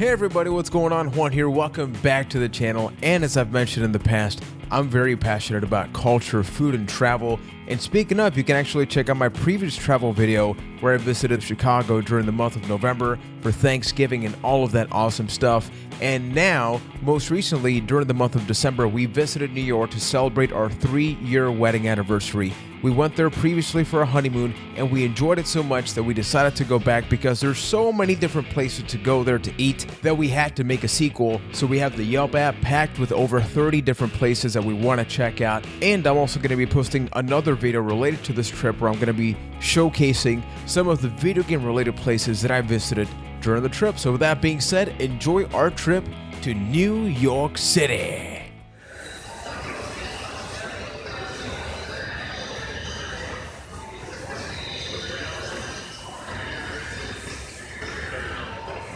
Hey everybody, what's going on? Juan here. Welcome back to the channel. And as I've mentioned in the past, I'm very passionate about culture, food, and travel. And speaking of, you can actually check out my previous travel video where I visited Chicago during the month of November for Thanksgiving and all of that awesome stuff. And now, most recently, during the month of December, we visited New York to celebrate our 3-year wedding anniversary. We went there previously for a honeymoon, and we enjoyed it so much that we decided to go back because there's so many different places to go there to eat that we had to make a sequel. So we have the Yelp app packed with over 30 different places that we want to check out. And I'm also going to be posting another video related to this trip where I'm going to be showcasing some of the video game related places that I visited during the trip. So with that being said, enjoy our trip to New York City.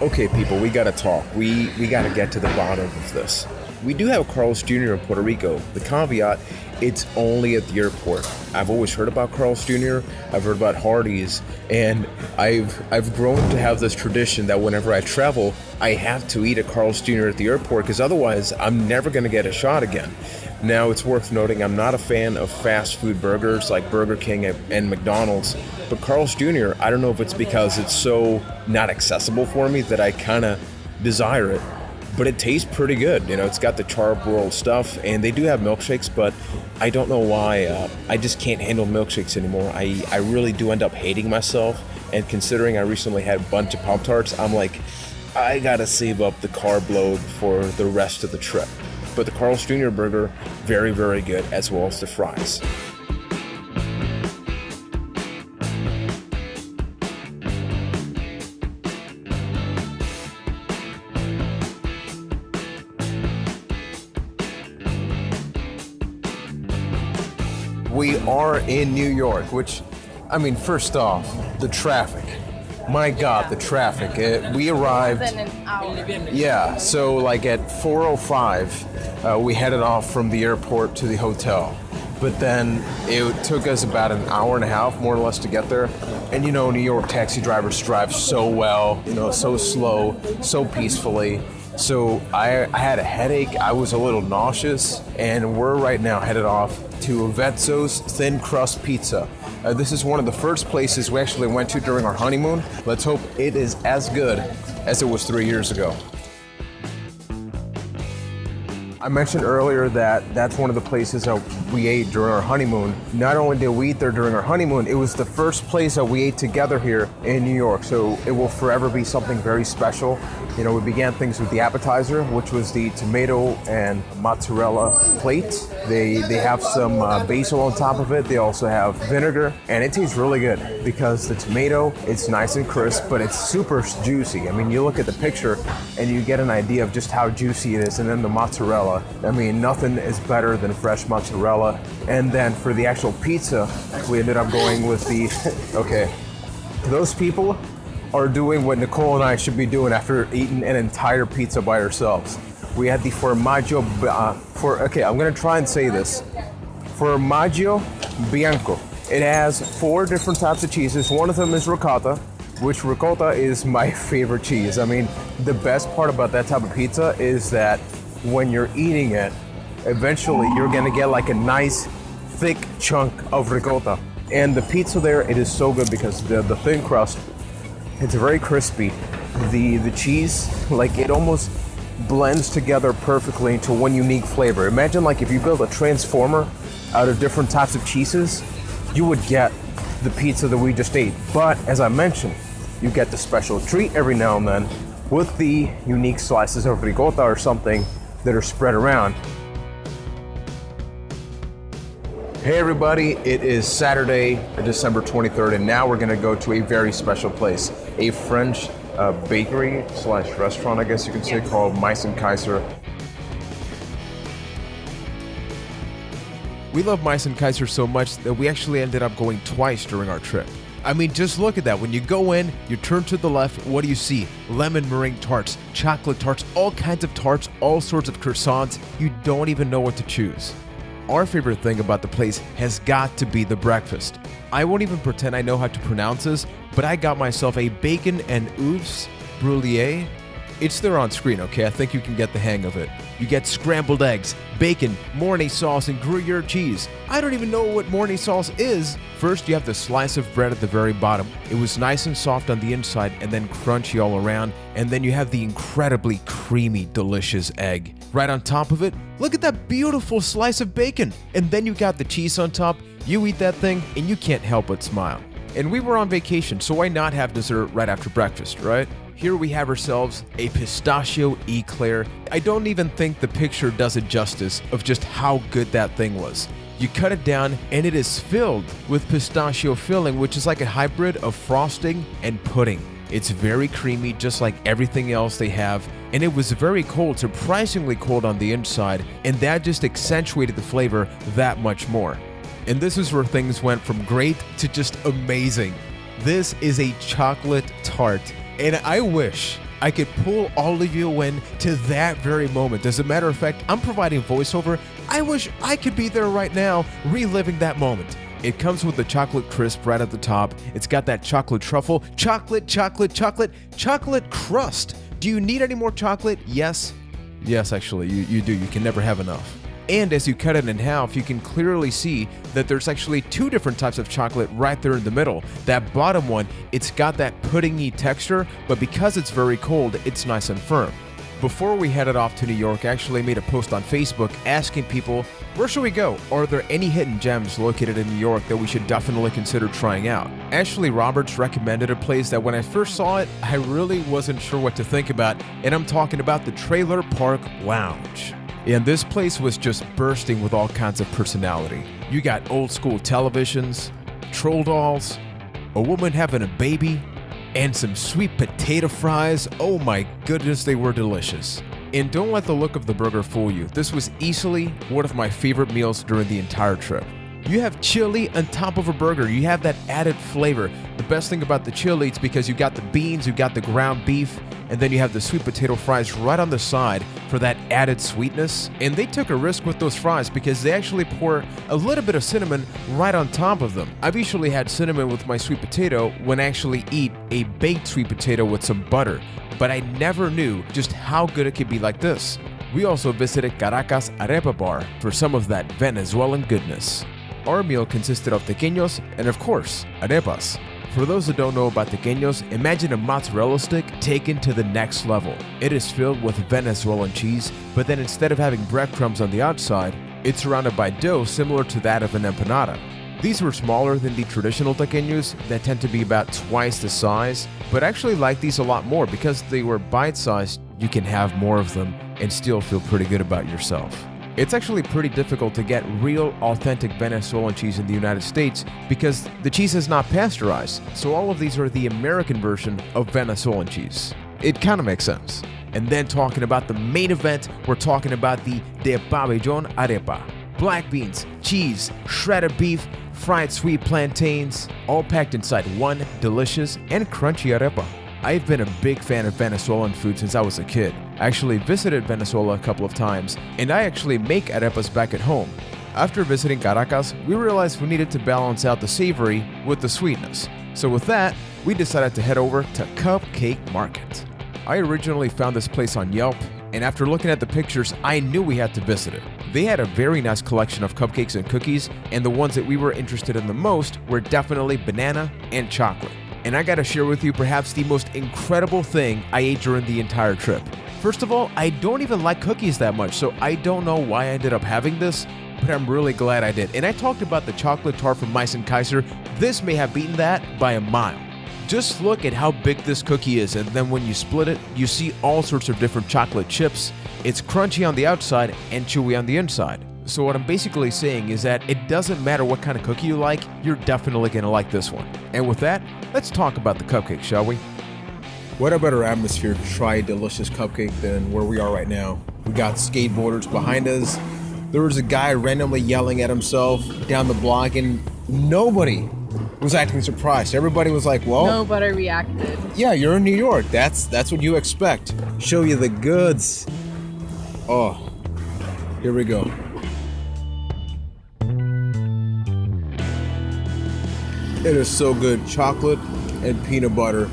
Okay, people, we gotta talk. We gotta get to the bottom of this. We do have Carl's Jr. in Puerto Rico. The caveat, it's only at the airport. I've always heard about Carl's Jr. I've heard about Hardee's, and I've grown to have this tradition that whenever I travel, I have to eat at Carl's Jr. at the airport because otherwise I'm never gonna get a shot again. Now, it's worth noting I'm not a fan of fast food burgers like Burger King and McDonald's, but Carl's Jr., I don't know if it's because it's so not accessible for me that I kind of desire it, but it tastes pretty good. You know, it's got the charbroiled stuff, and they do have milkshakes, but I don't know why. I just can't handle milkshakes anymore. I really do end up hating myself, and considering I recently had a bunch of Pop-Tarts, I'm like, I gotta save up the carb load for the rest of the trip. But the Carl's Jr. burger, very, very good, as well as the fries. We are in New York, which, I mean, first off, the traffic. My God, the traffic. We arrived. More than an hour. Yeah, so like at 4:05, we headed off from the airport to the hotel. But then it took us about an hour and a half, more or less, to get there. And you know, New York taxi drivers drive so well, you know, so slow, so peacefully. So I had a headache, I was a little nauseous, and we're right now headed off to Vezzo's Thin Crust Pizza. This is one of the first places we actually went to during our honeymoon. Let's hope it is as good as it was 3 years ago. I mentioned earlier that that's one of the places that we ate during our honeymoon. Not only did we eat there during our honeymoon, it was the first place that we ate together here in New York. So it will forever be something very special. You know, we began things with the appetizer, which was the tomato and mozzarella plate. They have some basil on top of it. They also have vinegar, and it tastes really good because the tomato, it's nice and crisp, but it's super juicy. I mean, you look at the picture and you get an idea of just how juicy it is. And then the mozzarella, I mean, nothing is better than fresh mozzarella. And then for the actual pizza, we ended up going with the, okay, those people are doing what Nicole and I should be doing after eating an entire pizza by ourselves. We had the formaggio, okay, I'm gonna try and say this. Formaggio bianco. It has 4 different types of cheeses. One of them is ricotta, which ricotta is my favorite cheese. I mean, the best part about that type of pizza is that when you're eating it, eventually you're gonna get like a nice thick chunk of ricotta. And the pizza there, it is so good because the thin crust, it's very crispy. The cheese, like it almost blends together perfectly into one unique flavor. Imagine like if you build a transformer out of different types of cheeses, you would get the pizza that we just ate. But as I mentioned, you get the special treat every now and then with the unique slices of ricotta or something that are spread around. Hey everybody, it is Saturday, December 23rd, and now we're gonna go to a very special place, a French bakery slash restaurant, I guess you could say, called Meissen Kaiser. We love Meissen Kaiser so much that we actually ended up going twice during our trip. I mean, just look at that. When you go in, you turn to the left, what do you see? Lemon meringue tarts, chocolate tarts, all kinds of tarts, all sorts of croissants. You don't even know what to choose. Our favorite thing about the place has got to be the breakfast. I won't even pretend I know how to pronounce this, but I got myself a bacon and oeufs brulee It's there on screen, okay? I think you can get the hang of it. You get scrambled eggs, bacon, Mornay sauce, and Gruyere cheese. I don't even know what Mornay sauce is. First, you have the slice of bread at the very bottom. It was nice and soft on the inside and then crunchy all around. And then you have the incredibly creamy, delicious egg. Right on top of it, look at that beautiful slice of bacon. And then you got the cheese on top. You eat that thing and you can't help but smile. And we were on vacation, so why not have dessert right after breakfast, right? Here we have ourselves a pistachio eclair. I don't even think the picture does it justice of just how good that thing was. You cut it down and it is filled with pistachio filling, which is like a hybrid of frosting and pudding. It's very creamy, just like everything else they have. And it was very cold, surprisingly cold on the inside, and that just accentuated the flavor that much more. And this is where things went from great to just amazing. This is a chocolate tart. And I wish I could pull all of you in to that very moment. As a matter of fact, I'm providing voiceover. I wish I could be there right now, reliving that moment. It comes with the chocolate crisp right at the top. It's got that chocolate truffle, chocolate crust. Do you need any more chocolate? Yes. Yes, actually, you do. You can never have enough. And as you cut it in half, you can clearly see that there's actually two different types of chocolate right there in the middle. That bottom one, it's got that puddingy texture, but because it's very cold, it's nice and firm. Before we headed off to New York, I actually made a post on Facebook asking people, where should we go? Are there any hidden gems located in New York that we should definitely consider trying out? Ashley Roberts recommended a place that when I first saw it, I really wasn't sure what to think about, and I'm talking about the Trailer Park Lounge. And this place was just bursting with all kinds of personality. You got old school televisions, troll dolls, a woman having a baby, and some sweet potato fries. Oh my goodness, they were delicious. And don't let the look of the burger fool you. This was easily one of my favorite meals during the entire trip. You have chili on top of a burger. You have that added flavor. The best thing about the chili is because you got the beans, you got the ground beef, and then you have the sweet potato fries right on the side for that added sweetness. And they took a risk with those fries because they actually pour a little bit of cinnamon right on top of them. I've usually had cinnamon with my sweet potato when I actually eat a baked sweet potato with some butter, but I never knew just how good it could be like this. We also visited Caracas Arepa Bar for some of that Venezuelan goodness. Our meal consisted of tequeños and, of course, arepas. For those who don't know about tequeños, imagine a mozzarella stick taken to the next level. It is filled with Venezuelan cheese, but then instead of having breadcrumbs on the outside, it's surrounded by dough similar to that of an empanada. These were smaller than the traditional tequeños that tend to be about twice the size, but I actually like these a lot more because they were bite-sized. You can have more of them and still feel pretty good about yourself. It's actually pretty difficult to get real, authentic Venezuelan cheese in the United States because the cheese is not pasteurized, so all of these are the American version of Venezuelan cheese. It kind of makes sense. And then talking about the main event, we're talking about the De Pabellon Arepa. Black beans, cheese, shredded beef, fried sweet plantains, all packed inside one delicious and crunchy arepa. I've been a big fan of Venezuelan food since I was a kid. I actually visited Venezuela a couple of times, and I actually make arepas back at home. After visiting Caracas, we realized we needed to balance out the savory with the sweetness. So with that, we decided to head over to Cupcake Market. I originally found this place on Yelp, and after looking at the pictures, I knew we had to visit it. They had a very nice collection of cupcakes and cookies, and the ones that we were interested in the most were definitely banana and chocolate. And I gotta share with you perhaps the most incredible thing I ate during the entire trip. First of all, I don't even like cookies that much, so I don't know why I ended up having this, but I'm really glad I did. And I talked about the chocolate tart from Mice and Kaiser. This may have beaten that by a mile. Just look at how big this cookie is, and then when you split it, you see all sorts of different chocolate chips. It's crunchy on the outside and chewy on the inside. So what I'm basically saying is that it doesn't matter what kind of cookie you like, you're definitely gonna like this one. And with that, let's talk about the cupcake, shall we? What a better atmosphere to try a delicious cupcake than where we are right now. We got skateboarders behind us. There was a guy randomly yelling at himself down the block, and nobody was acting surprised. Everybody was like, well, nobody reacted. Yeah, you're in New York. That's what you expect. Show you the goods. Oh, here we go. It is so good. Chocolate and peanut butter.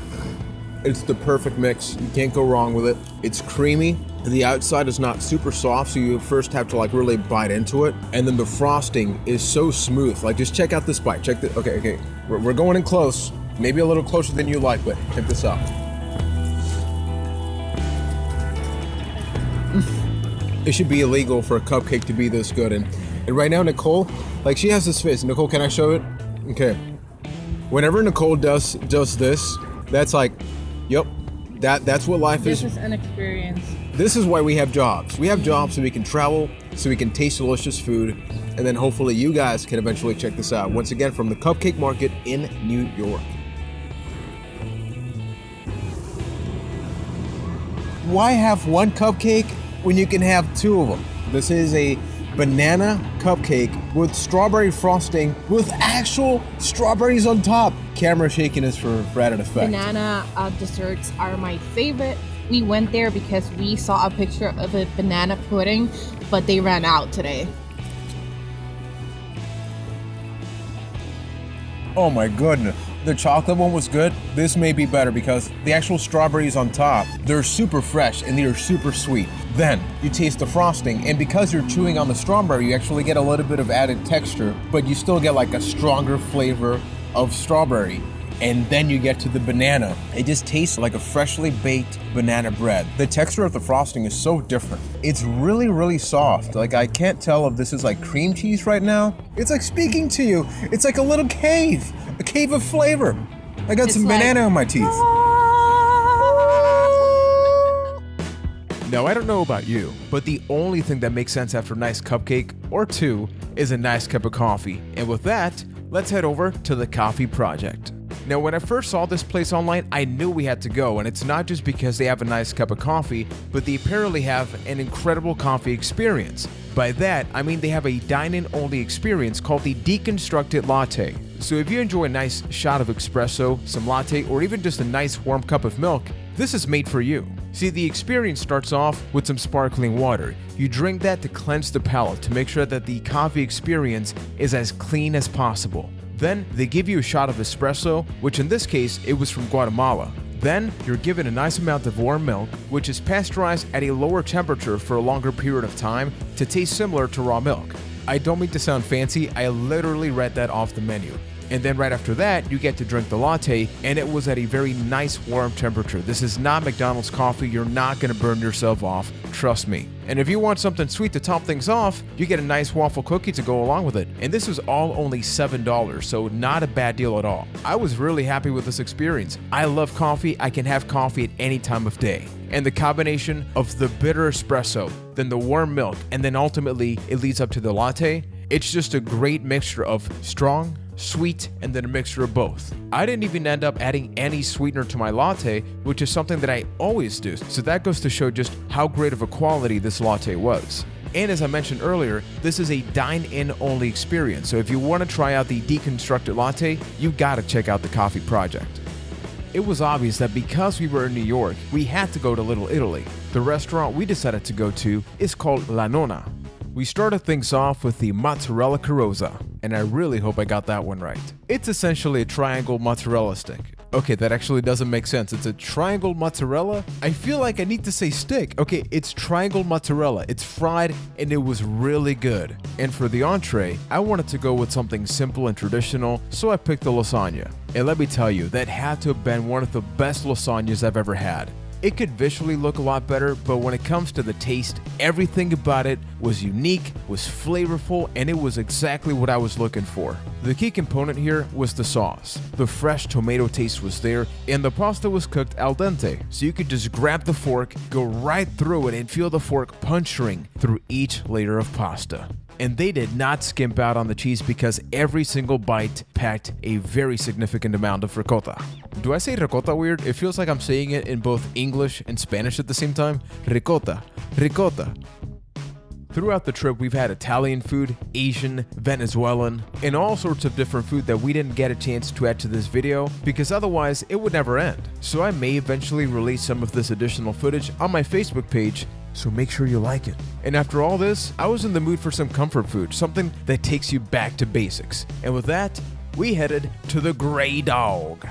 It's the perfect mix. You can't go wrong with it. It's creamy. The outside is not super soft, so you first have to like really bite into it. And then the frosting is so smooth. Like, just check out this bite. Check the, okay. We're going in close. Maybe a little closer than you like, but check this out. It should be illegal for a cupcake to be this good. And right now, Nicole, like, she has this face. Nicole, can I show it? Okay. Whenever Nicole does this, that's like, yep, that's what life is. This is an experience. This is why we have jobs. We have jobs so we can travel, so we can taste delicious food, and then hopefully you guys can eventually check this out. Once again, from the Cupcake Market in New York. Why have one cupcake when you can have two of them? This is a banana cupcake with strawberry frosting with actual strawberries on top. Camera shaking is for added effect. Banana desserts are my favorite. We went there because we saw a picture of a banana pudding, but they ran out today. Oh my goodness. The chocolate one was good. This may be better because the actual strawberries on top, they're super fresh and they're super sweet. Then you taste the frosting, and because you're chewing on the strawberry, you actually get a little bit of added texture, but you still get like a stronger flavor of strawberry. And then you get to the banana. It just tastes like a freshly baked banana bread. The texture of the frosting is so different. It's really, really soft. Like, I can't tell if this is like cream cheese right now. It's like speaking to you. It's like a little cave, a cave of flavor. I got some banana in my teeth. Now, I don't know about you, but the only thing that makes sense after a nice cupcake or two is a nice cup of coffee. And with that, let's head over to the Coffee Project. Now, when I first saw this place online, I knew we had to go, and it's not just because they have a nice cup of coffee, but they apparently have an incredible coffee experience. By that, I mean they have a dine-in only experience called the Deconstructed Latte. So if you enjoy a nice shot of espresso, some latte, or even just a nice warm cup of milk, this is made for you. See, the experience starts off with some sparkling water. You drink that to cleanse the palate to make sure that the coffee experience is as clean as possible. Then they give you a shot of espresso, which in this case, it was from Guatemala. Then you're given a nice amount of warm milk, which is pasteurized at a lower temperature for a longer period of time to taste similar to raw milk. I don't mean to sound fancy, I literally read that off the menu. And then right after that, you get to drink the latte, and it was at a very nice warm temperature. This is not McDonald's coffee. You're not going to burn yourself off. Trust me. And if you want something sweet to top things off, you get a nice waffle cookie to go along with it. And this was all only $7, so not a bad deal at all. I was really happy with this experience. I love coffee. I can have coffee at any time of day. And the combination of the bitter espresso, then the warm milk, and then ultimately it leads up to the latte, it's just a great mixture of strong, sweet, and then a mixture of both. I didn't even end up adding any sweetener to my latte, which is something that I always do, so that goes to show just how great of a quality this latte was. And as I mentioned earlier, this is a dine-in only experience, so if you want to try out the Deconstructed Latte, you gotta check out the Coffee Project. It was obvious that because we were in New York, we had to go to Little Italy. The restaurant we decided to go to is called La Nonna. We started things off with the mozzarella carrozza, and I really hope I got that one right. It's essentially a triangle mozzarella stick. Okay, that actually doesn't make sense. It's a triangle mozzarella? I feel like I need to say stick. Okay, it's triangle mozzarella. It's fried, and it was really good. And for the entree, I wanted to go with something simple and traditional, so I picked the lasagna. And let me tell you, that had to have been one of the best lasagnas I've ever had. It could visually look a lot better, but when it comes to the taste, everything about it was unique, was flavorful, and it was exactly what I was looking for. The key component here was the sauce. The fresh tomato taste was there, and the pasta was cooked al dente, so you could just grab the fork, go right through it, and feel the fork puncturing through each layer of pasta. And they did not skimp out on the cheese because every single bite packed a very significant amount of ricotta. Do I say ricotta weird? It feels like I'm saying it in both English and Spanish at the same time. Ricotta, ricotta. Throughout the trip, we've had Italian food, Asian, Venezuelan, and all sorts of different food that we didn't get a chance to add to this video because otherwise it would never end. So I may eventually release some of this additional footage on my Facebook page, so make sure you like it. And after all this, I was in the mood for some comfort food, something that takes you back to basics. And with that, we headed to the Grey Dog.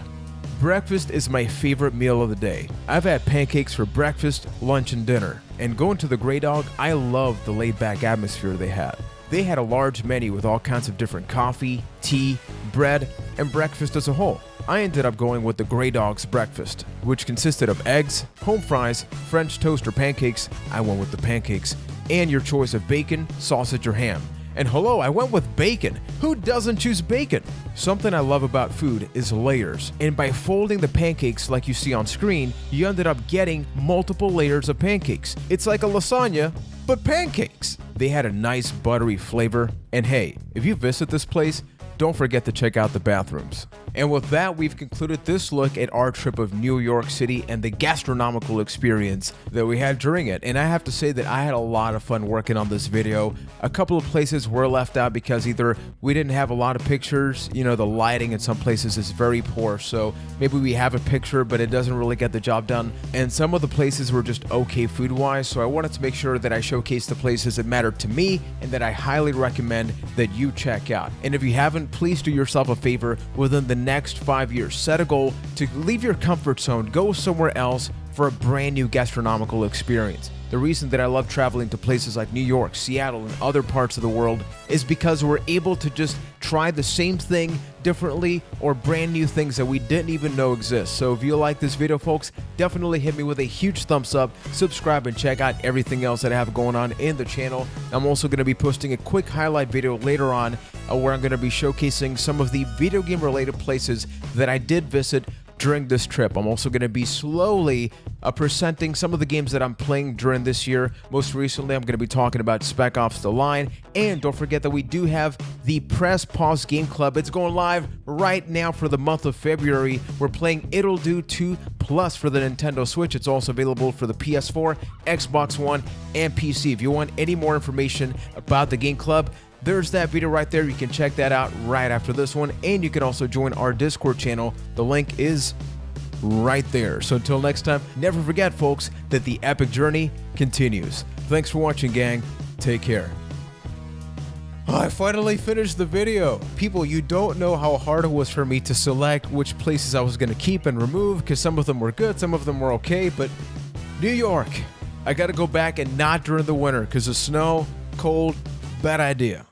Breakfast is my favorite meal of the day. I've had pancakes for breakfast, lunch, and dinner. And going to the Grey Dog, I love the laid-back atmosphere they had. They had a large menu with all kinds of different coffee, tea, bread, and breakfast as a whole. I ended up going with the Grey Dog's breakfast, which consisted of eggs, home fries, French toast or pancakes. I went with the pancakes, and your choice of bacon, sausage, or ham. And hello, I went with bacon. Who doesn't choose bacon? Something I love about food is layers. And by folding the pancakes like you see on screen, you ended up getting multiple layers of pancakes. It's like a lasagna, but pancakes. They had a nice buttery flavor. And hey, if you visit this place, don't forget to check out the bathrooms. And with that, we've concluded this look at our trip of New York City and the gastronomical experience that we had during it. And I have to say that I had a lot of fun working on this video. A couple of places were left out because either we didn't have a lot of pictures, you know, the lighting in some places is very poor, so maybe we have a picture but it doesn't really get the job done. And some of the places were just okay food-wise, so I wanted to make sure that I showcase the places that matter to me and that I highly recommend that you check out. And if you haven't, please do yourself a favor. Within the next 5 years, set a goal to leave your comfort zone, go somewhere else for a brand new gastronomical experience. The reason that I love traveling to places like New York, Seattle, and other parts of the world is because we're able to just try the same thing differently or brand new things that we didn't even know exist. So if you like this video, folks, definitely hit me with a huge thumbs up, subscribe, and check out everything else that I have going on in the channel. I'm also going to be posting a quick highlight video later on where I'm going to be showcasing some of the video game related places that I did visit during this trip. I'm also going to be slowly presenting some of the games that I'm playing during this year. Most recently, I'm going to be talking about Spec Ops: The Line. And don't forget that we do have the Press Pause Game Club. It's going live right now for the month of February. We're playing It'll Do 2 Plus for the Nintendo Switch. It's also available for the PS4, Xbox One, and PC. If you want any more information about the game club, there's that video right there. You can check that out right after this one. And you can also join our Discord channel. The link is right there. So until next time, never forget, folks, that the epic journey continues. Thanks for watching, gang. Take care. I finally finished the video. People, you don't know how hard it was for me to select which places I was going to keep and remove, because some of them were good, some of them were okay, but New York, I got to go back, and not during the winter because of snow, cold, bad idea.